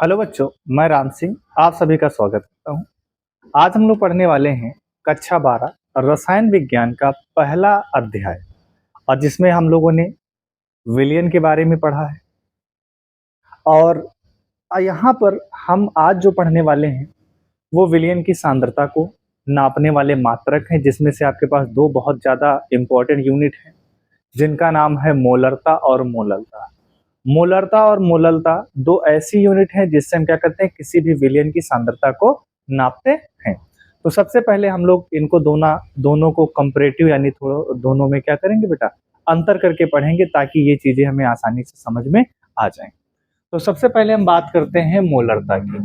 Hello बच्चों, मैं राम सिंह आप सभी का स्वागत करता हूँ। आज हम लोग पढ़ने वाले हैं कक्षा 12 रसायन विज्ञान का पहला अध्याय और जिसमें हम लोगों ने विलयन के बारे में पढ़ा है। और यहाँ पर हम आज जो पढ़ने वाले हैं वो विलयन की सांद्रता को नापने वाले मात्रक हैं, जिसमें से आपके पास दो बहुत ज़्यादा इम्पोर्टेंट यूनिट हैं जिनका नाम है मोलरता और मोललता। मोलरता और मोललता दो ऐसी यूनिट हैं जिससे हम क्या करते हैं, किसी भी विलयन की सांद्रता को नापते हैं। तो सबसे पहले हम लोग इनको दोनों को कंपैरेटिव यानी थोड़ा दोनों में क्या करेंगे बेटा, अंतर करके पढ़ेंगे ताकि ये चीजें हमें आसानी से समझ में आ जाएं। तो सबसे पहले हम बात करते हैं मोलरता की।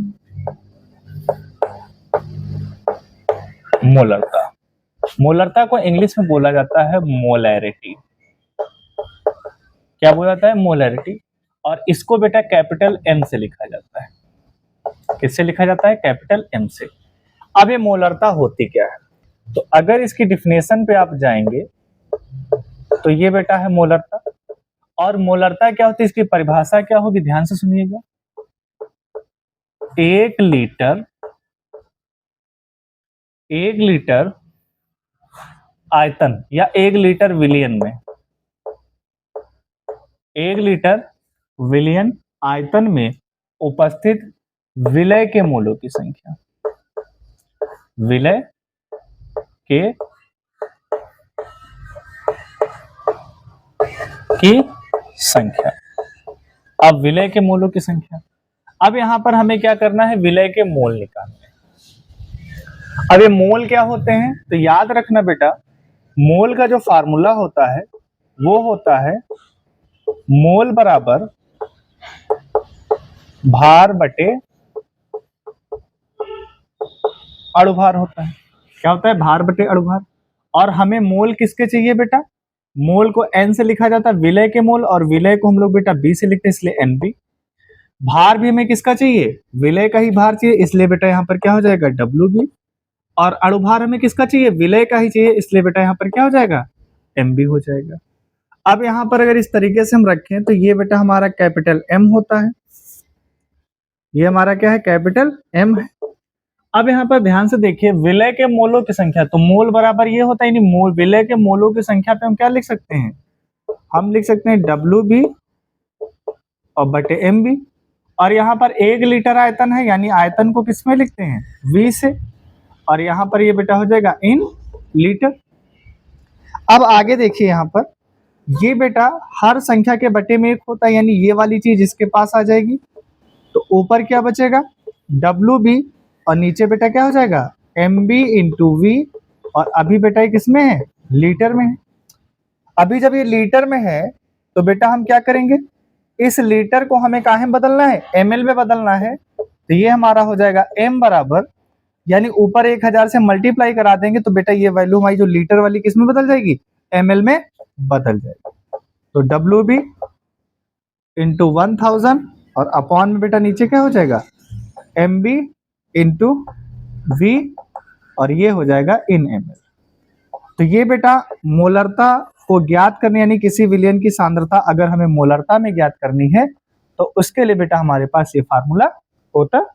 मोलरता मोलरता को इंग्लिश में बोला जाता है मोलैरिटी। क्या बोला जाता है? मोलैरिटी। और इसको बेटा कैपिटल एम से लिखा जाता है। किससे लिखा जाता है? कैपिटल एम से। अब ये मोलरता होती क्या है? तो अगर इसकी डिफिनेशन पे आप जाएंगे तो ये बेटा है मोलरता। और मोलरता क्या होती है, इसकी परिभाषा क्या होगी, ध्यान से सुनिएगा। 1 लीटर आयतन या 1 लीटर विलियन में, 1 लीटर विलियन आयतन में उपस्थित विलय के मोलों की संख्या, विलय के की संख्या। अब विलय के मोलों की संख्या, अब यहां पर हमें क्या करना है, विलय के मोल निकालने। अब ये मोल क्या होते हैं, तो याद रखना बेटा, मोल का जो फार्मूला होता है वो होता है मोल बराबर भार बटे अणुभार होता है। क्या होता है? भार बटे अणुभार। और हमें मोल किसके चाहिए बेटा? मोल को एन से लिखा जाता है, विलय के मोल, और विलय को हम लोग बेटा बी से लिखते हैं, इसलिए एन बी। भार भी हमें किसका चाहिए? विलय का ही भार चाहिए, इसलिए बेटा यहाँ पर क्या हो जाएगा? W B. और अणुभार हमें किसका चाहिए? विलय का ही चाहिए, इसलिए बेटा यहाँ पर क्या हो जाएगा? एम बी हो जाएगा। अब यहाँ पर अगर इस तरीके से हम रखें तो ये बेटा हमारा कैपिटल एम होता है, ये हमारा क्या है? कैपिटल एम है। अब यहाँ पर ध्यान से देखिए, विलय के मोलों की संख्या, तो मोल बराबर ये होता है, यानी मोल विलय के मोलों की संख्या पे हम क्या लिख सकते हैं? हम लिख सकते हैं डब्ल्यू बी और बटे एम बी। और यहाँ पर 1 लीटर आयतन है, यानी आयतन को किस में लिखते हैं? वी से। और यहाँ पर ये बेटा हो जाएगा इन लीटर। अब आगे देखिए, यहाँ पर ये बेटा हर संख्या के बटे में 1 होता है, यानी ये वाली चीज इसके पास आ जाएगी। तो ऊपर क्या बचेगा? डब्ल्यू बी, और नीचे बेटा क्या हो जाएगा? M B into V. और अभी बेटा ये किसमें है? लीटर में है। अभी जब ये लीटर में है तो बेटा हम क्या करेंगे, इस लीटर को हमें काहे में बदलना है? एमएल में बदलना है। तो ये हमारा हो जाएगा एम बराबर, यानी ऊपर 1000 से मल्टीप्लाई करा देंगे तो बेटा ये वैल्यू हमारी जो लीटर वाली किस में बदल जाएगी? एमएल में बदल जाएगी। तो डब्ल्यू बी इंटू 1000 और अपॉन में बेटा नीचे क्या हो जाएगा? एम बी इंटू वी, और ये हो जाएगा इन एम एल। तो ये बेटा मोलरता को ज्ञात करने, यानी किसी विलयन की सांद्रता अगर हमें मोलरता में ज्ञात करनी है तो उसके लिए बेटा हमारे पास ये फार्मूला होता है।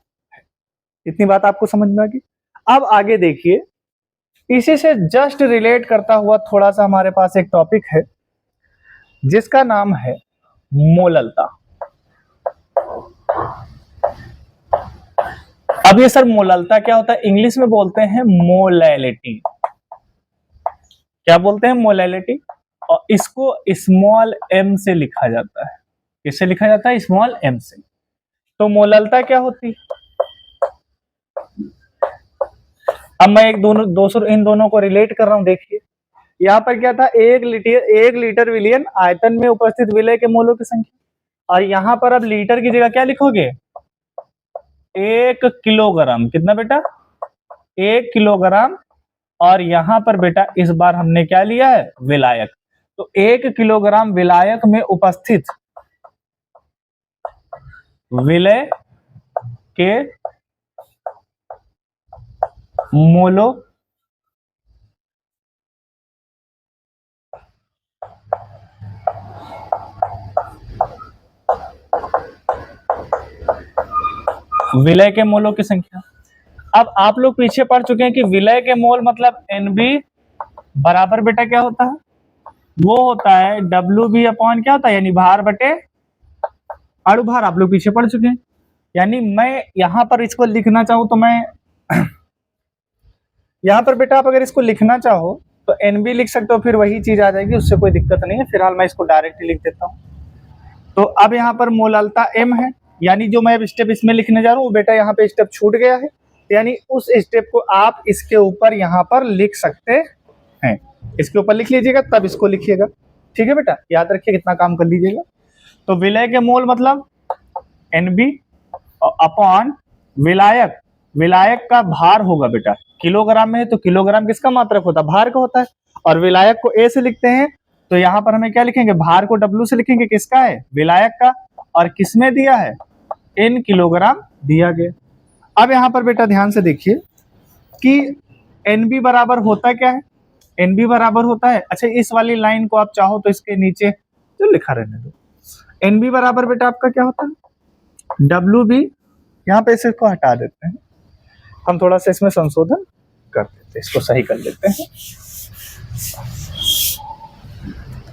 इतनी बात आपको समझ में आ गई। अब आगे देखिए, इसी से जस्ट रिलेट करता हुआ थोड़ा सा हमारे पास एक टॉपिक है जिसका नाम है मोललता। अब ये सर मोललता क्या होता है? इंग्लिश में बोलते हैं मोलैलिटी। क्या बोलते हैं? मोलैलिटी। और इसको स्मॉल एम से लिखा जाता है। किससे लिखा जाता है? स्मॉल एम से। तो मोललता क्या होती है? अब मैं इन दोनों को रिलेट कर रहा हूं। देखिए यहाँ पर क्या था? 1 लीटर विलियन आयतन में उपस्थित विलय के मोलों की संख्या। और यहाँ पर अब लीटर की जगह क्या लिखोगे? 1 किलोग्राम। कितना बेटा? 1 किलोग्राम। और यहां पर बेटा इस बार हमने क्या लिया है? विलायक। तो 1 किलोग्राम विलायक में उपस्थित विलय के मोलों विलय के मोलों की संख्या। अब आप लोग पीछे पढ़ चुके हैं कि विलय के मोल मतलब NB बराबर बेटा क्या होता है, वो होता है WB अपॉन क्या होता है, यानी भार बटे अणुभार। आप लोग पीछे पढ़ चुके हैं। यानी मैं यहां पर इसको लिखना चाहूं तो मैं यहां पर बेटा आप अगर इसको लिखना चाहो तो NB लिख सकते हो, फिर वही चीज आ जाएगी, उससे कोई दिक्कत नहीं है। फिलहाल मैं इसको डायरेक्ट लिख देता हूं। तो अब यहाँ पर मोललता M है, यानी जो मैं अब स्टेप इसमें लिखने जा रहा हूँ वो बेटा यहाँ पे स्टेप छूट गया है, यानी उस स्टेप को आप इसके ऊपर यहाँ पर लिख सकते हैं। इसके ऊपर लिख लीजिएगा तब इसको लिखिएगा, ठीक है बेटा, याद रखिए कितना काम कर लीजिएगा। तो विलय के मोल मतलब NB अपॉन विलायक, विलायक का भार होगा बेटा, किलोग्राम में है तो किलोग्राम किसका मात्रक होता है, भार का होता है, और विलायक को A से लिखते हैं तो यहाँ पर हमें क्या लिखेंगे, भार को W से लिखेंगे, किसका है, विलायक का, और किसमें दिया है, इन किलोग्राम दिया गया। अब यहाँ पर बेटा ध्यान से देखिए कि NB बराबर होता क्या है, NB बराबर होता है, अच्छा इस वाली लाइन को आप चाहो तो इसके नीचे जो लिखा रहने दो, NB बराबर बेटा आपका क्या होता है, WB, यहाँ पे इसको हटा देते हैं, हम थोड़ा सा इसमें संशोधन कर देते हैं, इसको सही कर लेते हैं।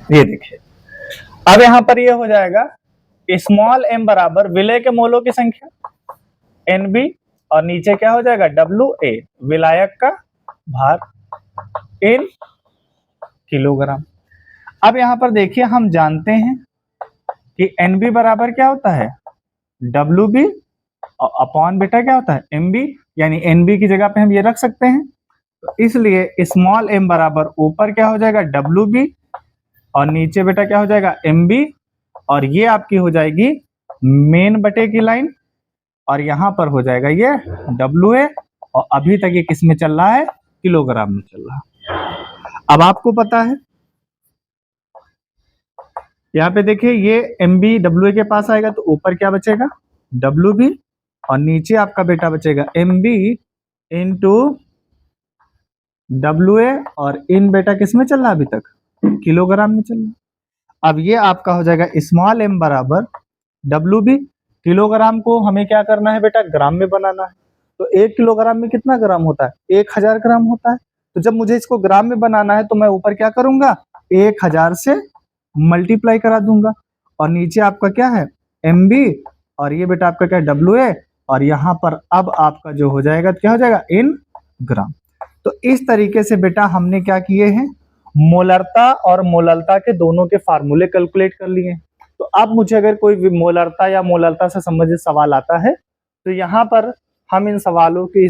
ये देखिए अब यहां पर ये हो जाएगा स्मॉल m बराबर विलय के मोलों की संख्या NB, और नीचे क्या हो जाएगा WA, विलायक का भार इन किलोग्राम। अब यहां पर देखिए हम जानते हैं कि NB बराबर क्या होता है, WB अपॉन बेटा क्या होता है MB, यानी NB की जगह पे हम ये रख सकते हैं, तो इसलिए स्मॉल m बराबर ऊपर क्या हो जाएगा WB और नीचे बेटा क्या हो जाएगा MB, और ये आपकी हो जाएगी मेन बटे की लाइन, और यहां पर हो जाएगा ये WA, और अभी तक ये किस में चल रहा है, किलोग्राम में चल रहा है। अब आपको पता है यहाँ पे देखिए ये MB WA के पास आएगा तो ऊपर क्या बचेगा WB, और नीचे आपका बेटा बचेगा MB इंटू WA, और इन बेटा किस में चल रहा है अभी तक, किलोग्राम में चल रहा है। अब ये आपका हो जाएगा स्मॉल m बराबर WB, किलोग्राम को हमें क्या करना है बेटा, ग्राम में बनाना है, तो 1 किलोग्राम में कितना ग्राम होता है, 1000 ग्राम होता है। तो जब मुझे इसको ग्राम में बनाना है तो मैं ऊपर क्या करूंगा, 1000 से मल्टीप्लाई करा दूंगा, और नीचे आपका क्या है MB, और ये बेटा आपका क्या है WA, और यहाँ पर अब आपका जो हो जाएगा क्या हो जाएगा इन ग्राम। तो इस तरीके से बेटा हमने क्या किए हैं, मोलरता और मोललता के दोनों के फार्मूले कैलकुलेट कर लिए। तो अब मुझे अगर कोई भी मोलरता या मोललता से संबंधित सवाल आता है तो यहाँ पर हम इन सवालों की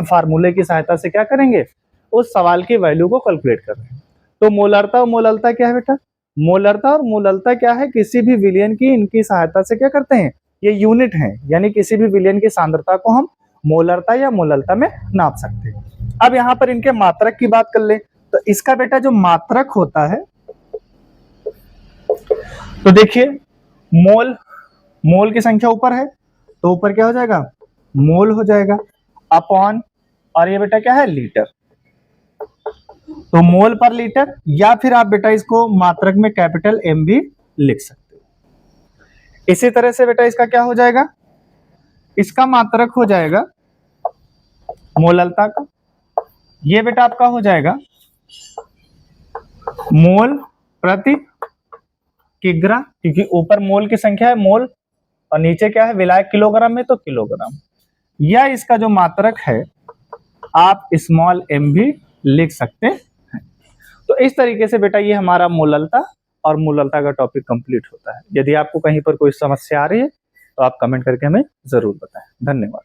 फार्मूले की सहायता से क्या करेंगे, उस सवाल की वैल्यू को कैलकुलेट कर रहे हैं। तो मोलरता और मोललता क्या है बेटा, मोलरता और मोललता क्या है, किसी भी विलयन की इनकी सहायता से क्या करते हैं, ये यूनिट है, यानी किसी भी विलयन की सांद्रता को हम मोलरता या मोललता में नाप सकते हैं। अब यहाँ पर इनके मात्रक की बात कर ले तो इसका बेटा जो मात्रक होता है, तो देखिए मोल, मोल की संख्या ऊपर है तो ऊपर क्या हो जाएगा मोल हो जाएगा, अपॉन, और ये बेटा क्या है लीटर, तो मोल पर लीटर, या फिर आप बेटा इसको मात्रक में कैपिटल M भी लिख सकते हो। इसी तरह से बेटा इसका क्या हो जाएगा, इसका मात्रक हो जाएगा मोललता का, ये बेटा आपका हो जाएगा मोल प्रति किग्रा, क्योंकि ऊपर मोल की संख्या है मोल और नीचे क्या है विलायक किलोग्राम में तो किलोग्राम, या इसका जो मात्रक है आप स्मॉल m भी लिख सकते हैं। तो इस तरीके से बेटा ये हमारा मोललता और मोललता का टॉपिक कंप्लीट होता है। यदि आपको कहीं पर कोई समस्या आ रही है तो आप कमेंट करके हमें जरूर बताएं। धन्यवाद।